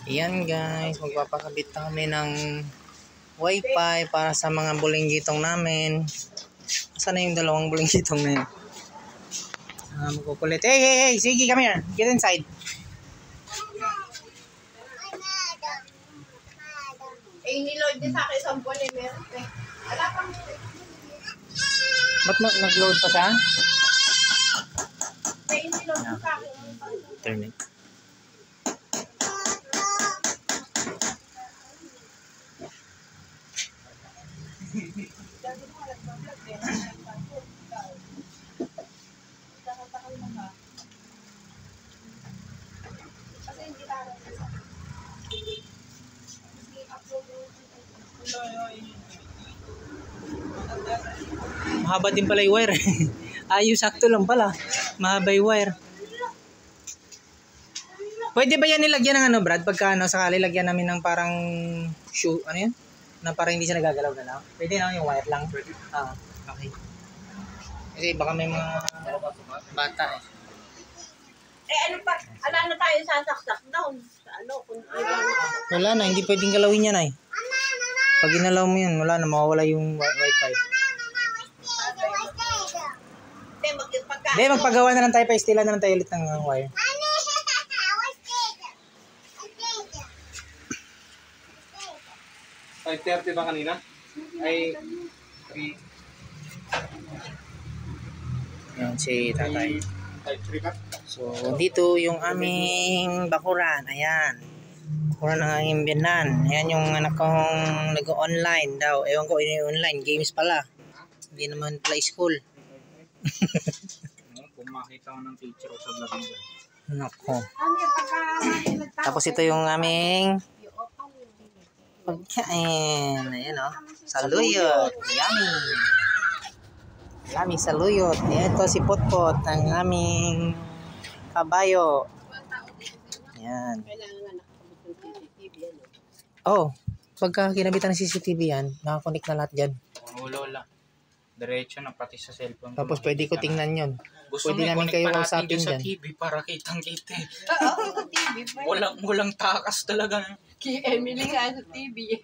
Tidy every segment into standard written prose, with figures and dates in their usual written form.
Ayan guys, magpapakabit na kami ng wifi para sa mga bulinggitong namin. Saan na yung dalawang bulinggitong na yun? Magkukulit. Hey! Sige, come here. Get inside. Niload din sa akin sa polymer. Wala pang... Ba't nag-load pa siya? Niload din sa akin. Turn it. Mahaba din pala yung wire. Ayos, sakto lang pala. Mahaba yung wire. Pwede ba yan nilagyan ng ano, Brad? Pagka ano, sakali lagyan namin ng parang shoe, ano yun? Na parang hindi siya nagagalaw-galaw. Pwede na yung wire lang. Pwede. Okay. Kasi baka may mga bata eh. Ano pa? Ano tayo sasaksak down? Ano? Wala na, hindi pwedeng galawin yan ay. Pag ginalaw mo yan, wala na, mawawala yung wifi. Hindi, magpagawa na lang tayo, pa-istilan na lang tayo ulit ng wire. 5:30 ba kanina? Ay, 3. Yan si tatay. 5:3 ba? So, dito yung aming bakuran. Ayan. Bakuran ng aming biyanan. Ayan yung anak kong nag-online daw. Ewan ko, online. Games pala. Hindi naman play school. Kung makita ko ng teacher ko sa vlog nila. Nako. Tapos ito yung aming pagkain. Ayan o. Saluyot. Yummy. Yummy saluyot. Ayan ito si Potpot. Ang aming kabayo. Ayan. Oh. Pagka kinabitan ng CCTV yan, nakakonect na lahat dyan. Oo, lola. Diretso na pati sa cellphone. Tapos pwede ko tingnan yun. Gusto Pwede namin kayo usapin sa dyan. TV para kitang-kita. Oo, sa TV. Walang takas talaga. Kay Emily nga sa TV.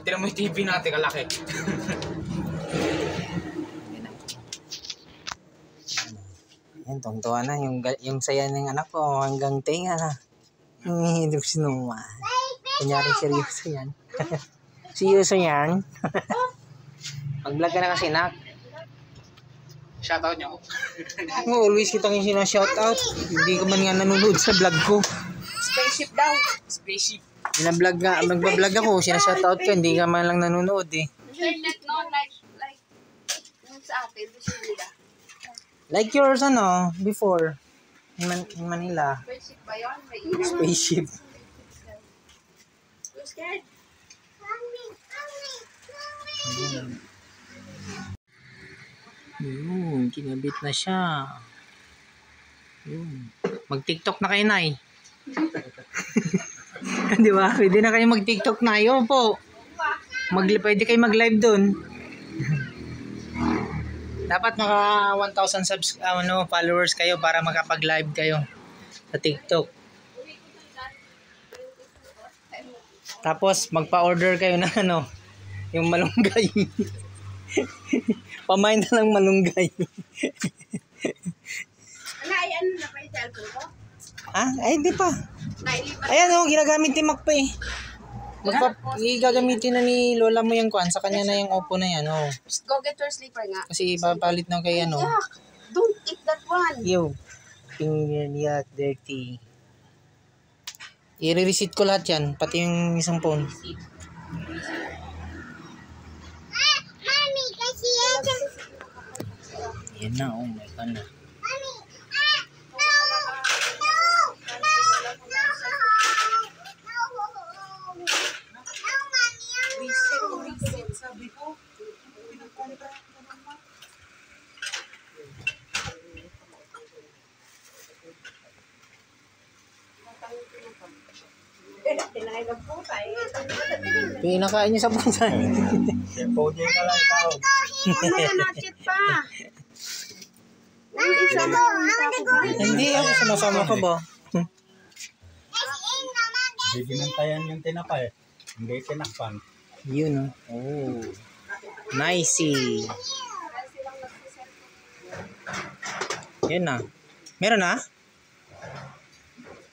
Tira mo yung TV natin kalaki. Ayan, tungtuwa na. Yung saya ng anak ko hanggang tinga na. Hindi ko sinuman. Kunyari seryoso yan. Seryoso yan. Mag-vlog ka na kasi, nak. Shoutout niyo. Always kitang yung sinashoutout. Hindi ka man nga nanonood sa vlog ko. Spaceship daw. Spaceship. Nag-vlog ako, sinashoutout ka, hindi ka man lang nanonood eh. Internet no, like sa atin, nila. Like yours, before, in Manila. Spaceship ba yun? May Spaceship. You're scared? Yun, kinabit na siya. Yun. Mag-TikTok na kayo, Nay. Di ba? Pwede na kayo mag-TikTok na. Yun po. Pwede kayo mag-live dun. Dapat maka 1,000 followers kayo para makapag-live kayo sa TikTok. Tapos magpa-order kayo ng yung malunggay. Pamain na lang malunggay. Ano na pa yung cellphone ko? Ay, hindi pa. Ayan ginagamit ni Mac pa eh. Gagamitin na ni Lola mo yung sa kanya na yung Oppo na yan, Go get your sleeper nga. Kasi ipapalit na kay Yuck! Don't eat that one. Yo, finger niya dirty. I-reset ko lahat yan, pati yung isang phone. Mami, kasi yan. Yan na, my God na. Sabi ko, pinagkontra ko naman. Tinahin ng puta eh. Pinakain niyo sa pusa. Pogi ka lang ikaw. Ano na nachit pa? Isa mo. Hindi ako, sumasama ka ba? Hindi ginantayan yung tinapay. Hindi tinakpan. Yun, oh. Nice. Yun na. Meron na?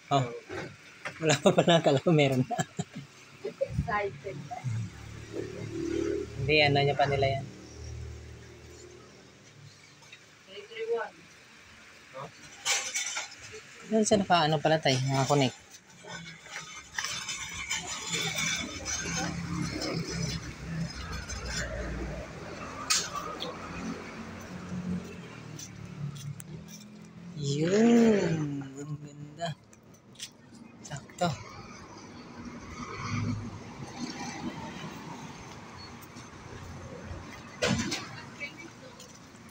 Oh. Wala pa pala. Kala ko meron na. Excited. Hindi, ano niya pa nila yan. 331. Doon sa ano pala tayo, nakakonect. Yun. Ang ganda. Sakto.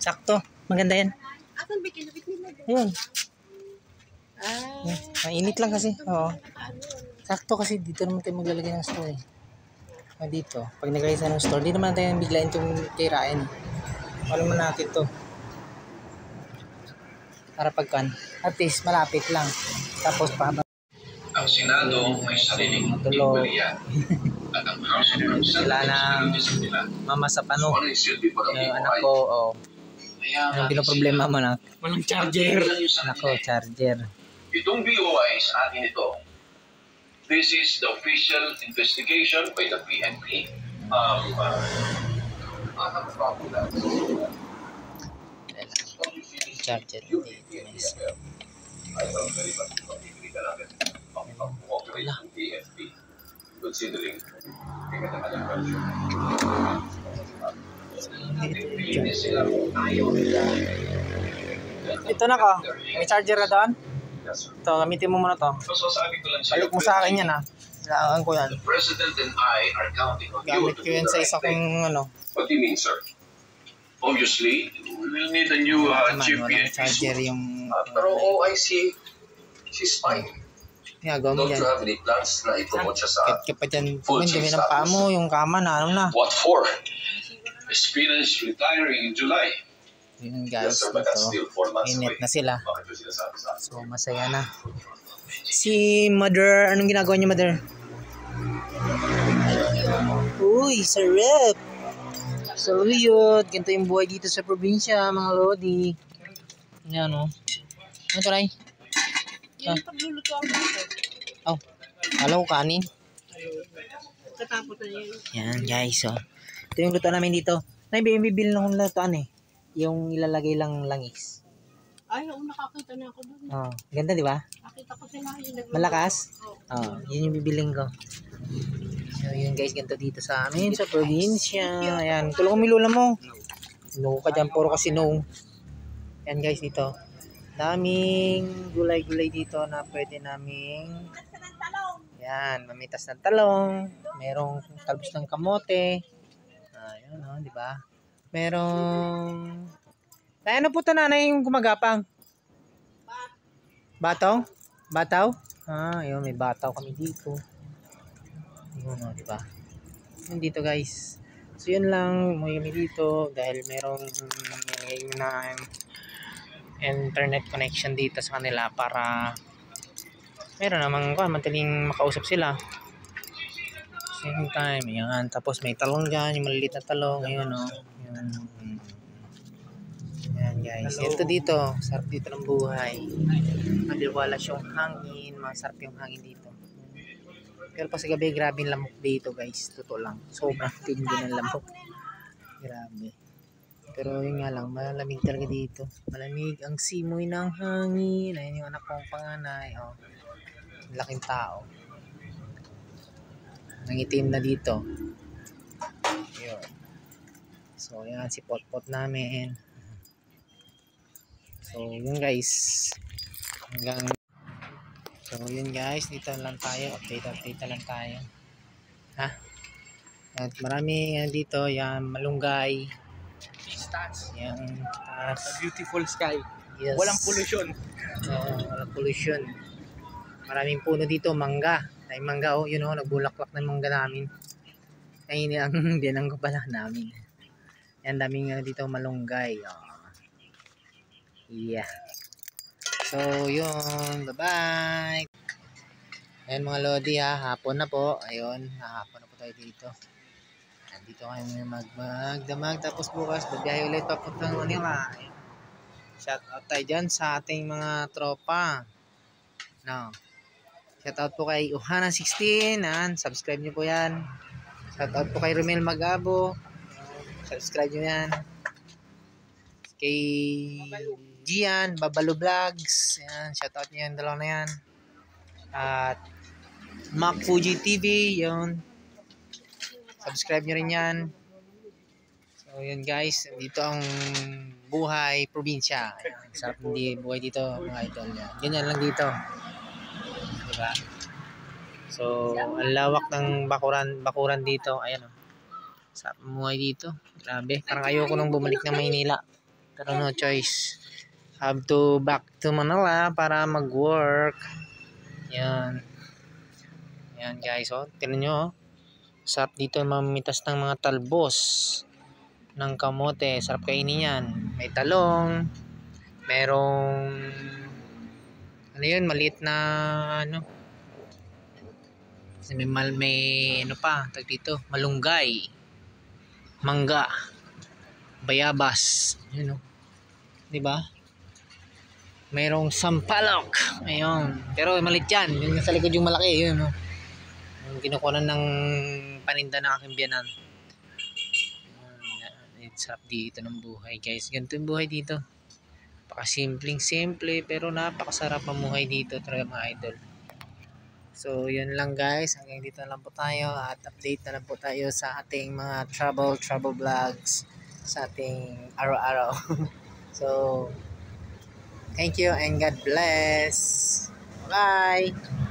Sakto. Maganda yan. Asan ba kinabit nila? Yun. Ah. Mainit lang kasi. Oo. Sakto kasi dito naman tayo maglalagay ng store eh. Dito. Pag naglagay tayo ng store, di naman tayo biglain itong kay Ryan. Ano man natin to. Para pagkan. At least malapit lang. Tapos pahaba. Ang Senado may sariling tiwalian at ang House of Sila Representatives ng mama sa pano. ano yung silbi para Yung anak ko, oh. Anong pinoproblema mo na? Walang charger. Anak ko, charger. Itong BOI sa atin ito. This is the official investigation by the PNP. Charger. Nice. Considering Ito na ko. May charger ka doon? Ito, gamitin mo muna to. so sabi ko lang Balik mo sa akin yan ha. Kailangan ko yan. The President and I are counting on you Gamit to ko do yan the sa right isa thing. kong ano. What do you mean, sir? Obviously, we will need a new chief Walang PNP. charger yung... Pero OIC, she's fine. Ginagawa mo Don't dyan. you have any plans na i-promote siya sa Kahit ka pa dyan. Kung dumi ng paa mo, yung kama na ano na. what for? Espina is retiring in July. Yun guys, Yes, sir, but that's ito. still 4 months Init away. na sila. Bakit yung sinasabi sa akin? So, masaya na. Si Mother, anong ginagawa niya, Mother? Uy, sarap! Saluyot! Ganito yung buhay dito sa probinsya, mga lodi. Yan, o. Ano ito, Ray? Yung pagluluto ang baso. Oh, alam ko kanin. Katapos na yun. Yan, guys, oh. Ito yung luto namin dito. Bibili na akong lutoan eh. Yung ilalagay lang langis. Ay, oo, nakakita na ako doon. Oh, ganda, di ba? Nakita ko sila yung nagluto. Malakas? Oo. Oh, yun yung bibiling ko. So, yun guys, ganito dito sa amin, sa probinsya. Ayan, tulong mo lula mo. No ka dyan, puro kasi no. Ayan guys, dito. Daming gulay-gulay dito na pwede naming... Ayan, mamitas ng talong. Merong talbos ng kamote. Ayan, oh, di ba? Merong... Ay, ano po ito nanay yung gumagapang? Bataw? Bataw? Ah, yun, may bataw kami dito. Yun, oh, di ba? Yun dito, guys. So, yun lang. Umuwi kami dito dahil merong na internet connection dito sa kanila para meron namang madaling makausap sila. Same time. Yan. Tapos may talong dyan. Yung maliliit na talong. Ayun, oh. Yun. Yan, guys. Ito dito. Sarap dito ng buhay. Maliwalas yung hangin. Masarap yung hangin dito. Pero pa sa gabi, grabe yung lamok dito, guys. Totoo lang. Sobrang tindi ng lamok. Grabe. Pero yun nga lang, malamig talaga dito. Malamig ang simoy ng hangin. Ayun yung anak kong panganay. Oh. Laking tao. Nangitim na dito. Yun. So, yan si Potpot namin. So, yun guys. So, yun guys. Dito lang tayo. Update lang tayo. Ha? At marami dito. Yan, malunggay. Yan. Beautiful sky. Yes. Walang pollution. Walang pollution. Maraming puno dito. Mangga. Ay mangga, oh, yun, oh, nagbulaklak ng mangga namin. Ay, ini ang binang ko pala namin. Yan, daming dito malunggay. Oh. Yeah. So, yun. Bye-bye. Ayan mga Lodi ha, hapon na po. Ayun, hapon na po tayo dito. Dito kayo magdamag. Tapos bukas, babiyahe ulit papuntang Manila. Shout out tayo dyan sa ating mga tropa. No. Shout out po kay Uhana16. Subscribe nyo po yan. Shout out po kay Romel Magabo. Subscribe nyo yan. Kay Gian, Babalo Vlogs. Yan, shout out nyo yan. Dalawa na yan. At Mac Fuji TV. Yun. Subscribe nyo rin yan. So yun guys, dito ang buhay probinsya. Ayan, sarap hindi buhay dito mga idol. Ganyan lang dito. Diba? So ang lawak ng bakuran dito. Ayan o. Sarap buhay dito. Grabe. Parang ayoko nang bumalik ng Maynila. Pero no choice. Have to back to Manila para mag-work. Yan. Yan guys. O. Tignan nyo o. Sarap dito mamitas ng mga talbos ng kamote. Sarap kainin yan. May talong. Merong ano yun, maliit na ano. May ano pa, tag dito, malunggay, mangga, bayabas. Yun o. Diba? Merong sampalok. Ayun. Pero maliit yan. Yung sa likod yung malaki. Yun o. Yung kinukunan ng paninda ng aking biyanan. Sarap dito ng buhay guys. Ganito yung buhay dito. Simple pero napakasarap mamuhay dito talaga mga idol. So yun lang guys. Hanggang dito lang po tayo. At update na lang po tayo sa ating mga travel vlogs. Sa ating araw-araw. So thank you and God bless. Bye!